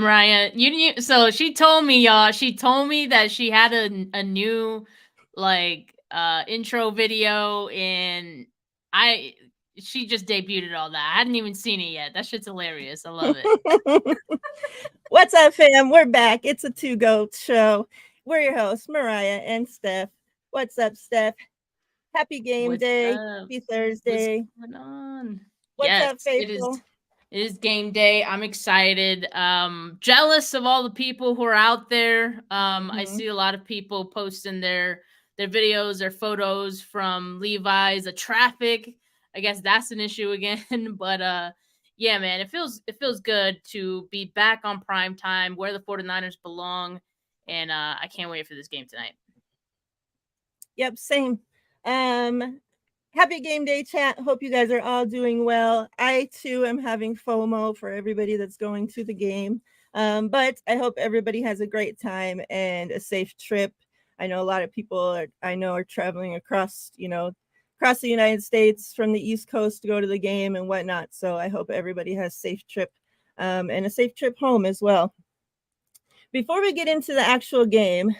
Miriah. You knew, so she told me, y'all. She told me that she had a new intro video, and I she just debuted all that. I hadn't even seen it yet. That shit's hilarious. I love it. What's up, fam? We're back. It's a Two Goat show. We're your hosts, Miriah and Steph. What's up, Steph? Happy game What's day. up? Happy What's Thursday. going on? What's Yes, up, it is. faithful? It is game day. I'm excited. Jealous of all the people who are out there. I Mhm. see a lot of people posting their videos, their photos from Levi's. The traffic, I guess that's an issue again. But yeah, man, it feels good to be back on prime time where the 49ers belong, and I can't wait for this game tonight. Yep, same. Happy game day, chat. Hope you guys are all doing well. I too am having FOMO for everybody that's going to the game. But I hope everybody has a great time and a safe trip. I know a lot of people are traveling across, across the United States from the East Coast to go to the game and whatnot. So I hope everybody has a safe trip and a safe trip home as well. Before we get into the actual game,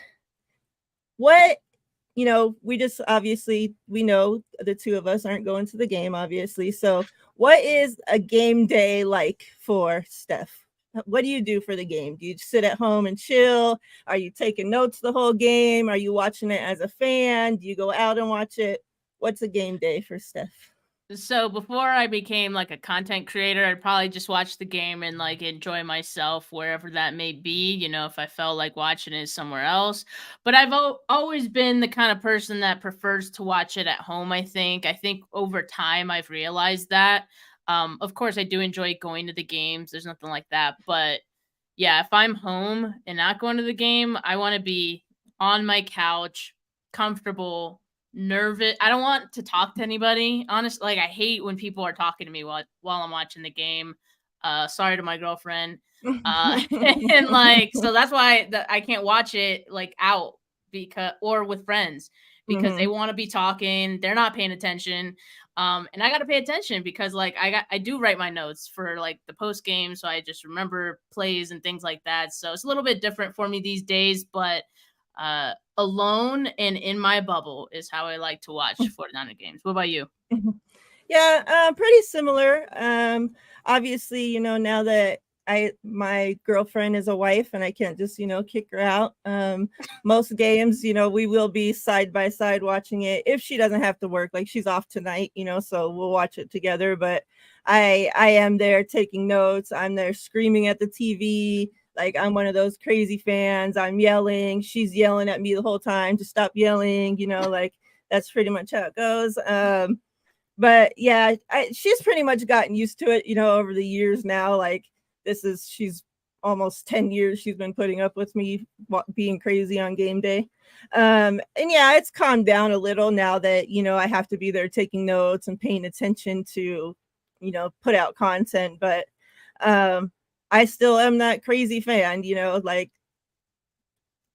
what we just obviously we know the two of us aren't going to the game, obviously. So, what is a game day like for Steph? What do you do for the game? Do you sit at home and chill? Are you taking notes the whole game? Are you watching it as a fan? Do you go out and watch it? What's a game day for Steph? So before I became like a content creator, I'd probably just watch the game and like enjoy myself wherever that may be, if I felt like watching it somewhere else. But I've always been the kind of person that prefers to watch it at home, I think. I think over time I've realized that. Of course I do enjoy going to the games. There's nothing like that, but yeah, if I'm home and not going to the game, I want to be on my couch, comfortable, nervous. I don't want to talk to anybody. Honestly, like I hate when people are talking to me while I'm watching the game. Sorry to my girlfriend. And like so that's why I can't watch it like out because or with friends because they Mhm. want to be talking, they're not paying attention. And I got to pay attention because like I do write my notes for like the post game, so I just remember plays and things like that. So it's a little bit different for me these days, but alone and in my bubble is how I like to watch 49er games. What about you? Yeah, pretty similar. Obviously, now that my girlfriend is a wife and I can't just, kick her out. Most games, we will be side by side watching it if she doesn't have to work. Like she's off tonight, so we'll watch it together. But I am there taking notes. I'm there screaming at the TV. Like I'm one of those crazy fans. I'm yelling. She's yelling at me the whole time to stop yelling. Like that's pretty much how it goes. But yeah, she's pretty much gotten used to it, over the years now. Like she's almost 10 years she's been putting up with me being crazy on game day. And yeah, it's calmed down a little now that, I have to be there taking notes and paying attention to, put out content. But I still am that crazy fan, like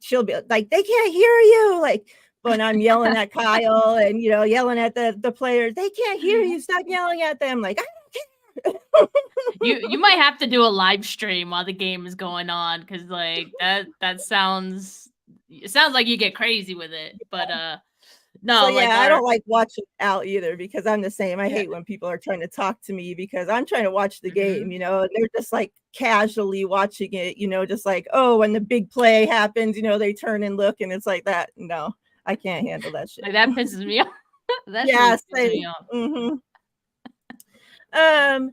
she'll be like, they can't hear you. Like, when I'm yelling at Kyle and yelling at the players, they can't hear you. Stop yelling at them. Like, I don't care. You might have to do a live stream while the game is going on because like that sounds it sounds like you get crazy with it. But So no, like yeah, I our don't like watching out either because I'm the same. I yeah. hate when people are trying to talk to me because I'm trying to watch the game, Mhm. and they're just like casually watching it, just like, oh, when the big play happens, they turn and look and it's like that. No, I can't handle that shit. Like that pisses me off. That shit Yeah, would piss same. me off. Mm-hmm. Um,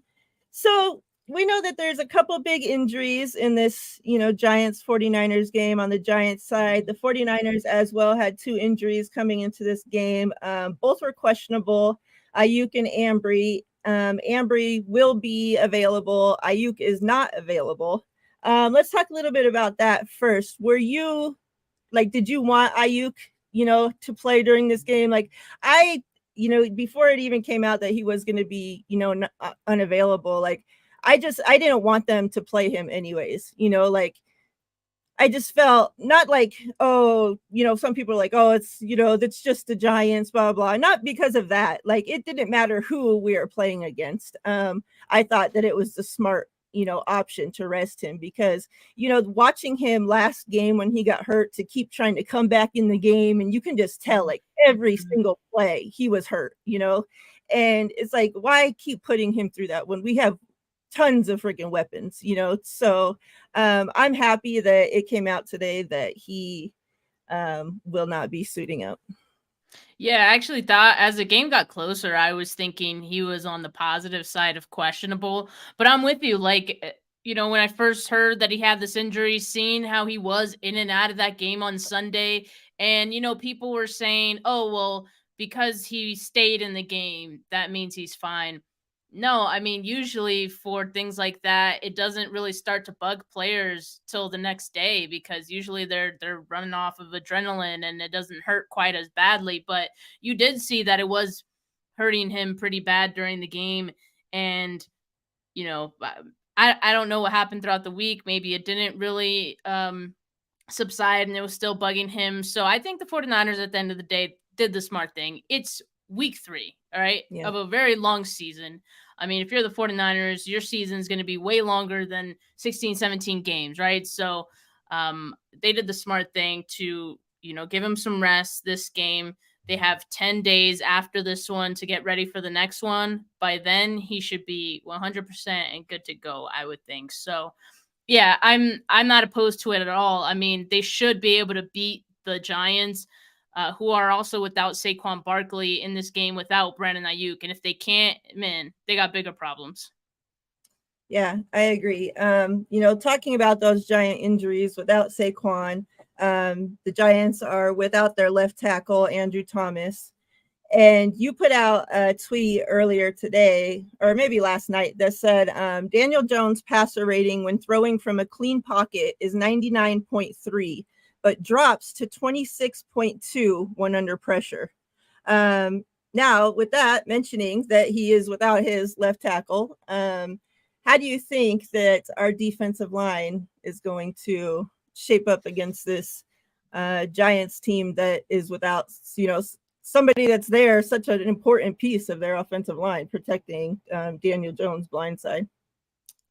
so we know that there's a couple big injuries in this, Giants 49ers game on the Giants side. The 49ers as well had two injuries coming into this game. Both were questionable. Ayuk and Ambry. Ambry will be available. Ayuk is not available. Let's talk a little bit about that first. Were you did you want Ayuk, to play during this game? Like I before it even came out that he was going to be, unavailable, like I didn't want them to play him anyways, like I just felt not like, oh, some people are like, oh, it's, that's just the Giants, blah, blah. Not because of that. Like, it didn't matter who we were playing against. I thought that it was the smart option to rest him because, watching him last game when he got hurt to keep trying to come back in the game, and you can just tell like every Mhm. single play he was hurt. And it's like, why keep putting him through that when we have tons of freaking weapons. So I'm happy that it came out today that he will not be suiting up. Yeah, I actually thought as the game got closer, I was thinking he was on the positive side of questionable. But I'm with you. Like, when I first heard that he had this injury, seeing how he was in and out of that game on Sunday, and, people were saying, oh, well, because he stayed in the game, that means he's fine. No, I mean, usually for things like that, it doesn't really start to bug players till the next day because usually they're running off of adrenaline and it doesn't hurt quite as badly. But you did see that it was hurting him pretty bad during the game, and you know, I don't know what happened throughout the week. Maybe it didn't really subside and it was still bugging him. So I think the 49ers at the end of the day did the smart thing. It's week 3, all right, Yeah. of a very long season. I mean, if you're the 49ers, your season is going to be way longer than 16, 17 games, right? So they did the smart thing to, give him some rest this game. They have 10 days after this one to get ready for the next one. By then, he should be 100% and good to go, I would think. So, yeah, I'm not opposed to it at all. I mean, they should be able to beat the Giants, who are also without Saquon Barkley in this game without Brandon Ayuk. And if they can't, man, they got bigger problems. Yeah, I agree. Talking about those giant injuries without Saquon, the Giants are without their left tackle, Andrew Thomas. And you put out a tweet earlier today, or maybe last night, that said Daniel Jones' passer rating when throwing from a clean pocket is 99.3, but drops to 26.2 when under pressure. Now, with that, mentioning that he is without his left tackle, how do you think that our defensive line is going to shape up against this Giants team that is without, somebody that's there, such an important piece of their offensive line, protecting Daniel Jones' blind side?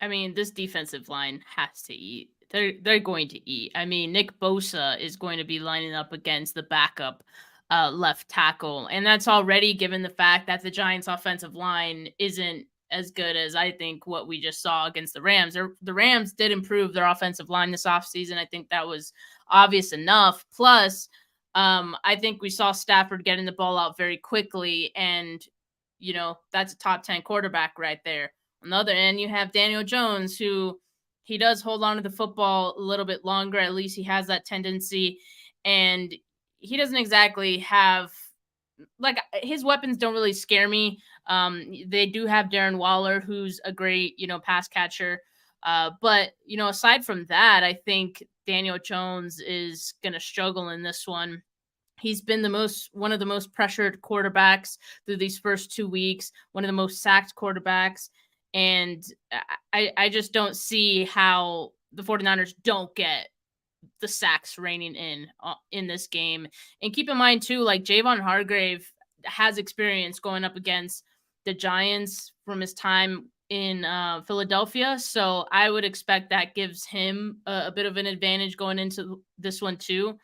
I mean, this defensive line has to eat. They're going to eat. I mean, Nick Bosa is going to be lining up against the backup left tackle, and that's already given the fact that the Giants' offensive line isn't as good as I think what we just saw against the Rams. The Rams did improve their offensive line this offseason. I think that was obvious enough. Plus, I think we saw Stafford getting the ball out very quickly, and that's a top 10 quarterback right there. On the other end, you have Daniel Jones, who he does hold on to the football a little bit longer. At least he has that tendency. And he doesn't exactly have, like, his weapons don't really scare me. They do have Darren Waller, who's a great, pass catcher. But, aside from that, I think Daniel Jones is going to struggle in this one. He's been one of the most pressured quarterbacks through these first 2 weeks, one of the most sacked quarterbacks. And I just don't see how the 49ers don't get the sacks raining in this game. And keep in mind too, like Javon Hargrave has experience going up against the Giants from his time in Philadelphia. So I would expect that gives him a bit of an advantage going into this one too.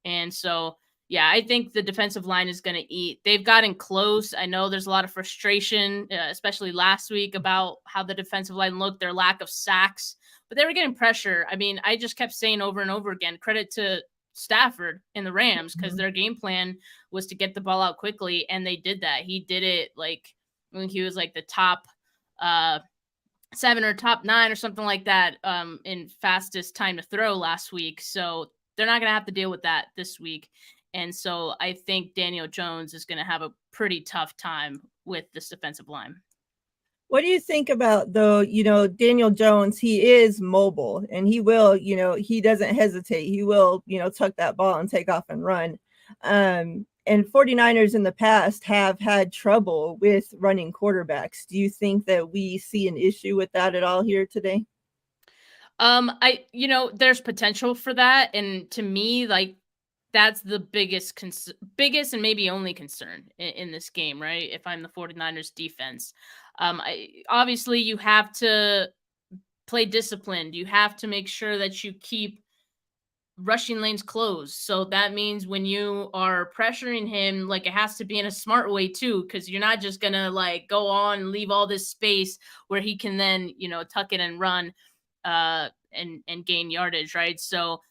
And so, yeah, I think the defensive line is going to eat. They've gotten close. I know there's a lot of frustration, especially last week, about how the defensive line looked, their lack of sacks, but they were getting pressure. I mean, I just kept saying over and over again, credit to Stafford and the Rams because Mhm. their game plan was to get the ball out quickly, and they did that. He did it like when he was like the top uh 7 or top 9 or something like that in fastest time to throw last week. So they're not going to have to deal with that this week. And so I think Daniel Jones is going to have a pretty tough time with this defensive line. What do you think about, though, Daniel Jones? He is mobile and he will, he doesn't hesitate. He will, tuck that ball and take off and run. And 49ers in the past have had trouble with running quarterbacks. Do you think that we see an issue with that at all here today? There's potential for that. And to me, like, that's the biggest and maybe only concern in this game, right? If I'm the 49ers defense. Obviously you have to play disciplined. You have to make sure that you keep rushing lanes closed. So that means when you are pressuring him, like it has to be in a smart way too, because you're not just gonna like go on and leave all this space where he can then, tuck it and run and gain yardage, right? So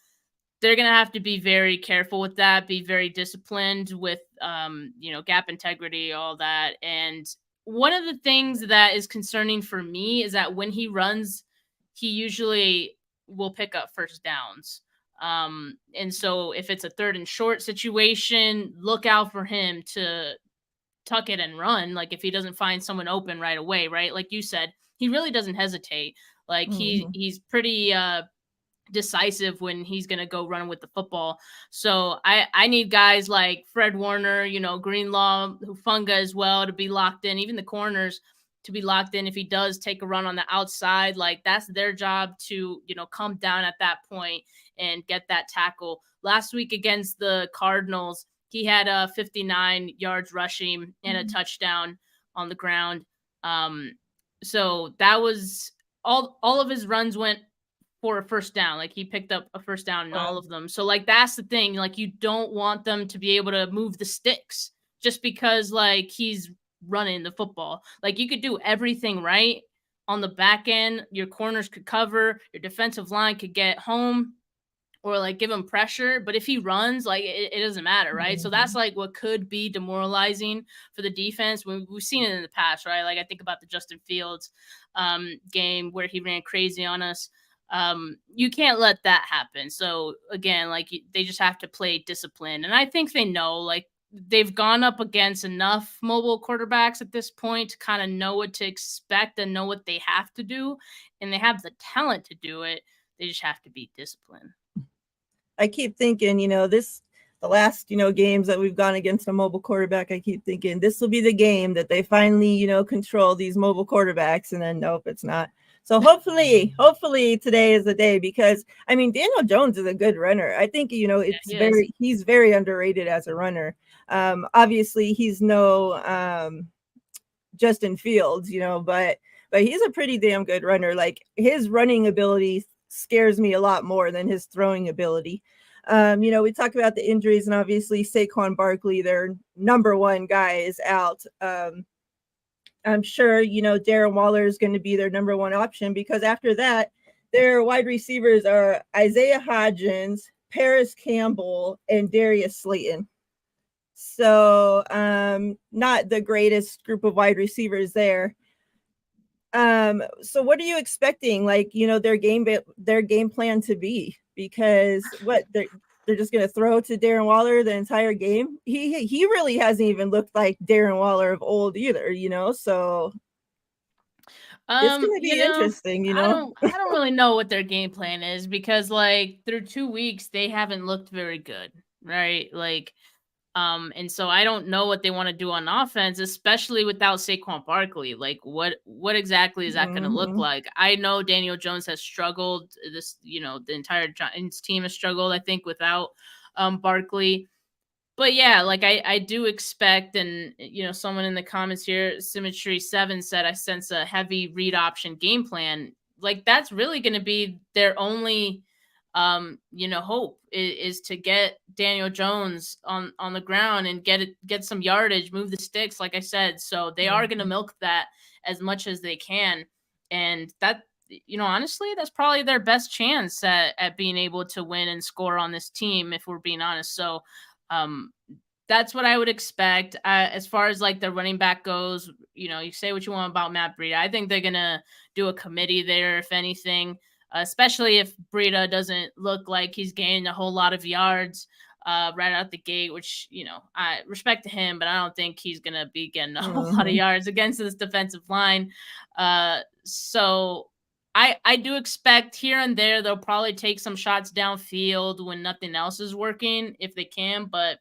they're going to have to be very careful with that, be very disciplined with gap integrity, all that. And one of the things that is concerning for me is that when he runs, he usually will pick up first downs. And so if it's a third and short situation, look out for him to tuck it and run. Like if he doesn't find someone open right away, right? Like you said, he really doesn't hesitate. Like Mhm. he's pretty decisive when he's going to go run with the football. So I need guys like Fred Warner, Greenlaw, Hufunga as well to be locked in, even the corners to be locked in if he does take a run on the outside. Like that's their job to, come down at that point and get that tackle. Last week against the Cardinals, he had 59 yards rushing and a touchdown on the ground. So that was all of his runs went for a first down. Like he picked up a first down in Wow. all of them. So like that's the thing. Like you don't want them to be able to move the sticks just because like he's running the football. Like you could do everything right on the back end. Your corners could cover, your defensive line could get home or like give him pressure. But if he runs, like it doesn't matter, right? So that's Mhm. like what could be demoralizing for the defense. We've seen it in the past, right? Like I think about the Justin Fields game where he ran crazy on us. You can't let that happen. So again, like they just have to play discipline, and I think they know. Like they've gone up against enough mobile quarterbacks at this point to kind of know what to expect and know what they have to do, and they have the talent to do it. They just have to be disciplined. I keep thinking, the last, games that we've gone against a mobile quarterback, I keep thinking this will be the game that they finally, control these mobile quarterbacks. And then nope, it's not. So hopefully today is the day because I mean Daniel Jones is a good runner. I think Yeah, he is. he's very underrated as a runner. Obviously he's no Justin Fields, but he's a pretty damn good runner. Like his running ability scares me a lot more than his throwing ability. We talk about the injuries and obviously Saquon Barkley, their number one guy, is out. I'm sure, Darren Waller is going to be their number one option because after that, their wide receivers are Isaiah Hodgins, Paris Campbell, and Darius Slayton. So not the greatest group of wide receivers there. So what are you expecting, like, their game plan to be? Because what they're just gonna throw to Darren Waller the entire game. He really hasn't even looked like Darren Waller of old either, so it's gonna be interesting, I don't really know what their game plan is because like through 2 weeks they haven't looked very good, right? Like and so I don't know what they want to do on offense, especially without Saquon Barkley. Like what exactly is that going to look Mhm. like? I know Daniel Jones has struggled. The entire Giants team has struggled, I think, without Barkley. But yeah, like I do expect, and someone in the comments here, Symmetry 7 said I sense a heavy read option game plan. Like that's really gonna be their only hope is to get Daniel Jones on the ground and get some yardage, move the sticks, like I said. So they are gonna Mhm. milk that as much as they can. And that honestly, that's probably their best chance at being able to win and score on this team, if we're being honest. So um, that's what I would expect. As far as like the running back goes, you say what you want about Matt Breida. I think they're gonna do a committee there, if anything, especially if Breida doesn't look like he's gaining a whole lot of yards right out the gate. Which I respect to him, but I don't think he's gonna be getting a whole lot of Mhm. yards against this defensive line. So I do expect here and there they'll probably take some shots downfield when nothing else is working if they can, but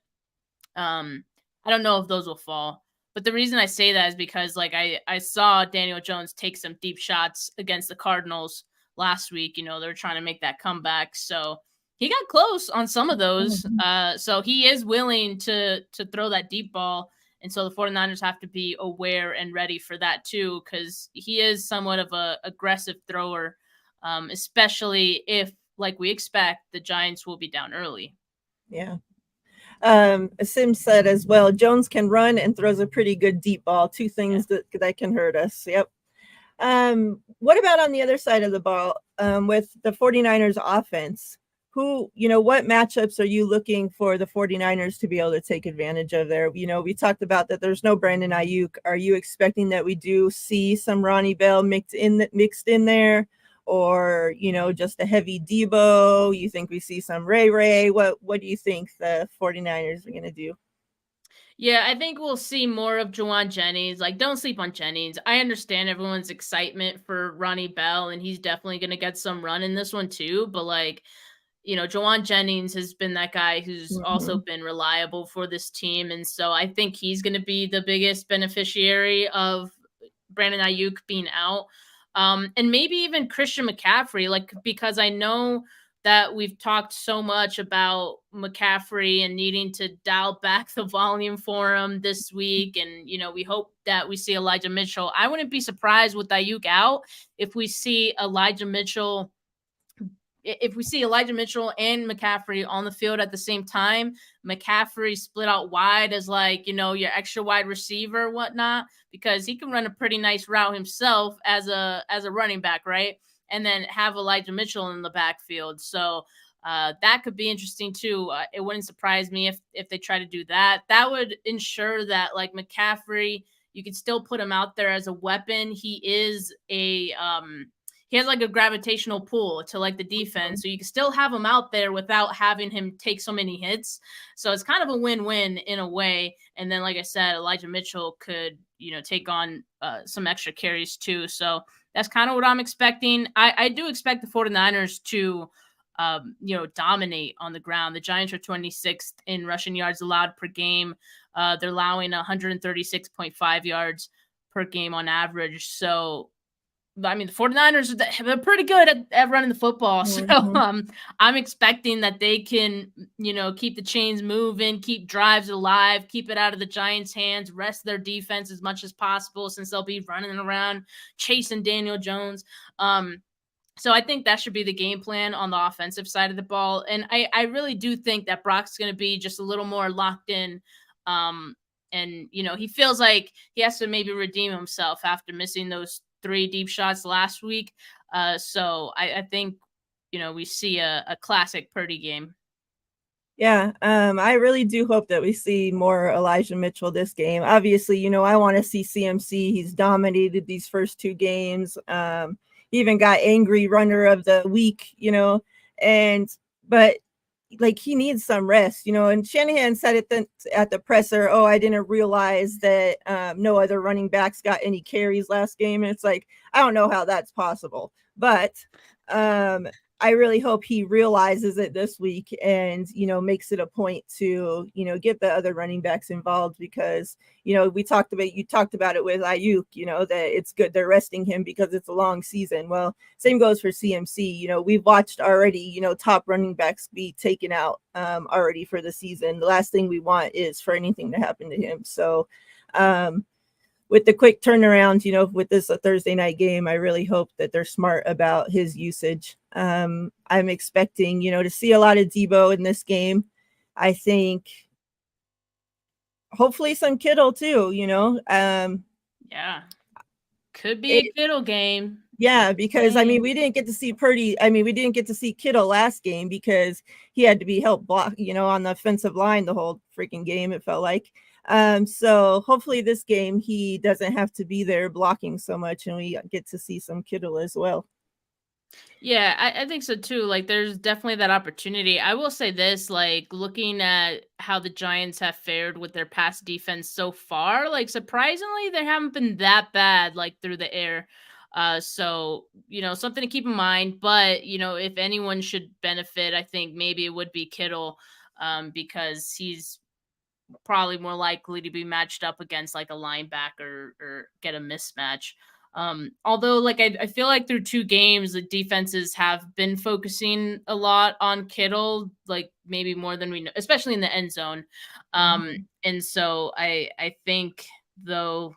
I don't know if those will fall. But the reason I say that is because like I saw Daniel Jones take some deep shots against the Cardinals last week. They're trying to make that comeback. So he got close on some of those. Mhm. So he is willing to throw that deep ball. And so the 49ers have to be aware and ready for that too, because he is somewhat of a aggressive thrower. especially if, like we expect, the Giants will be down early. Yeah. Sim said as well, Jones can run and throws a pretty good deep ball. Two Yeah. things that can hurt us. Yep. What about on the other side of the ball with the 49ers offense? What matchups are you looking for the 49ers to be able to take advantage of there? We talked about that there's no Brandon Ayuk. Are you expecting that we do see some Ronnie Bell mixed in there? Or, just a heavy Debo? You think we see some Ray? What do you think the 49ers are going to do? Yeah, I think we'll see more of Jawan Jennings. Like, don't sleep on Jennings. I understand everyone's excitement for Ronnie Bell, and he's definitely going to get some run in this one too. But like, Jawan Jennings has been that guy who's also Mhm. been reliable for this team. And so I think he's going to be the biggest beneficiary of Brandon Ayuk being out. And maybe even Christian McCaffrey, like, because I know that we've talked so much about McCaffrey and needing to dial back the volume for him this week. And, we hope that we see Elijah Mitchell. I wouldn't be surprised with Ayuk out if we see Elijah Mitchell and McCaffrey on the field at the same time. McCaffrey split out wide as like, your extra wide receiver, whatnot, because he can run a pretty nice route himself as a running back, right? And then have Elijah Mitchell in the backfield. So that could be interesting too. It wouldn't surprise me if they try to do that. That would ensure that like McCaffrey, you can still put him out there as a weapon. He has like a gravitational pull to like the defense. So you can still have him out there without having him take so many hits. So it's kind of a win-win in a way. And then, like I said, Elijah Mitchell could, take on some extra carries too. So that's kind of what I'm expecting. I do expect the 49ers to, dominate on the ground. The Giants are 26th in rushing yards allowed per game. They're allowing 136.5 yards per game on average. So I mean, the 49ers, they're pretty good at running the football. So Mhm. I'm expecting that they can, keep the chains moving, keep drives alive, keep it out of the Giants' hands, rest their defense as much as possible since they'll be running around chasing Daniel Jones. So I think that should be the game plan on the offensive side of the ball. And I really do think that Brock's going to be just a little more locked in. And, he feels like he has to maybe redeem himself after missing those 3 deep shots last week. So I think, we see a classic Purdy game. Yeah, I really do hope that we see more Elijah Mitchell this game. Obviously, I want to see CMC. He's dominated these first 2 games. He even got angry runner of the week, but like he needs some rest, and Shanahan said it at the presser, oh, I didn't realize that no other running backs got any carries last game. And it's like, I don't know how that's possible, but I really hope he realizes it this week and, makes it a point to, get the other running backs involved because, you talked about it with Ayuk, that it's good they're resting him because it's a long season. Well, same goes for CMC. We've watched already, top running backs be taken out already for the season. The last thing we want is for anything to happen to him. So, with the quick turnaround, with this a Thursday night game, I really hope that they're smart about his usage. I'm expecting, to see a lot of Debo in this game. I think hopefully some Kittle too, Yeah. Could be a Kittle game. Yeah, because we didn't get to see Purdy. We didn't get to see Kittle last game because he had to be helped block, on the offensive line the whole freaking game, it felt like. So hopefully this game he doesn't have to be there blocking so much and we get to see some Kittle as well. Yeah, I think so too. Like, there's definitely that opportunity. I will say this, like, looking at how the Giants have fared with their pass defense so far, like, surprisingly, they haven't been that bad, like, through the air. So, something to keep in mind. But, if anyone should benefit, I think maybe it would be Kittle, because he's probably more likely to be matched up against like a linebacker or get a mismatch. Although, like, I feel like through 2 games, the defenses have been focusing a lot on Kittle, like maybe more than we know, especially in the end zone. Mhm. And so I think though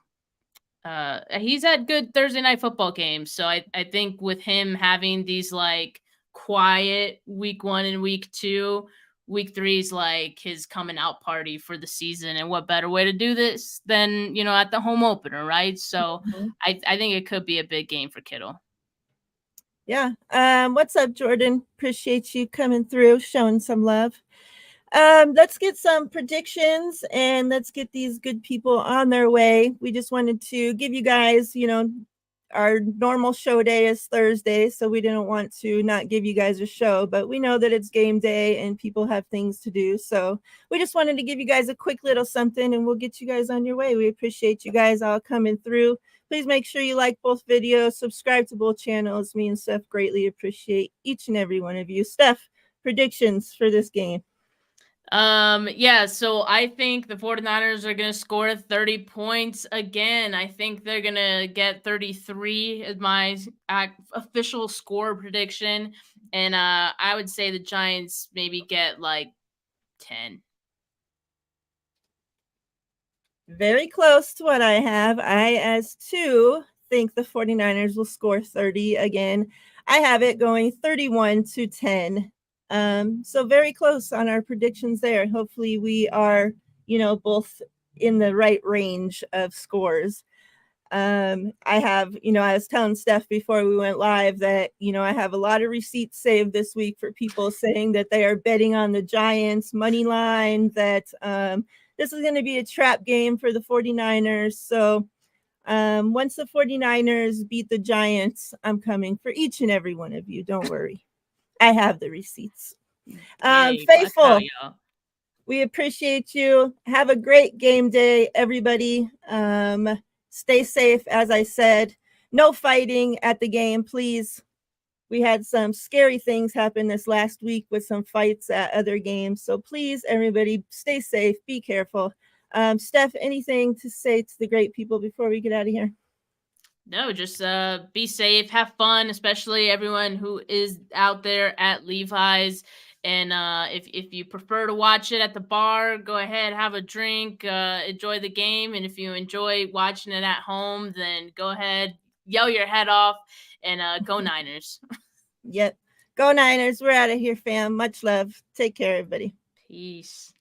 He's had good Thursday night football games. So I think with him having these like quiet week 1 and week 2, week 3 is like his coming out party for the season. And what better way to do this than, at the home opener, right? So Mhm. I think it could be a big game for Kittle. Yeah. What's up, Jordan? Appreciate you coming through, showing some love. Let's get some predictions and let's get these good people on their way. We just wanted to give you guys, our normal show day is Thursday, so we didn't want to not give you guys a show, but we know that it's game day and people have things to do. So we just wanted to give you guys a quick little something and we'll get you guys on your way. We appreciate you guys all coming through. Please make sure you like both videos, subscribe to both channels. Me and Steph greatly appreciate each and every one of you. Steph, predictions for this game. Yeah, so I think the 49ers are going to score 30 points again. I think they're going to get 33 as my official score prediction. And I would say the Giants maybe get like 10. Very close to what I have. I, as two, think the 49ers will score 30 again. I have it going 31-10. So very close on our predictions there. Hopefully we are, both in the right range of scores. I have, I was telling Steph before we went live that, I have a lot of receipts saved this week for people saying that they are betting on the Giants money line, that this is going to be a trap game for the 49ers. So once the 49ers beat the Giants, I'm coming for each and every one of you. Don't worry. I have the receipts. Hey, watch out, Faithful, y'all. we appreciate you. Have a great game day, everybody. Stay safe, as I said. No fighting at the game, please. We had some scary things happen this last week with some fights at other games. So please, everybody, stay safe, be careful. Steph, anything to say to the great people before we get out of here? No, just be safe, have fun, especially everyone who is out there at Levi's. And if you prefer to watch it at the bar, go ahead, have a drink, enjoy the game. And if you enjoy watching it at home, then go ahead, yell your head off, and go Niners. Yep. Go Niners. We're out of here, fam. Much love. Take care, everybody. Peace.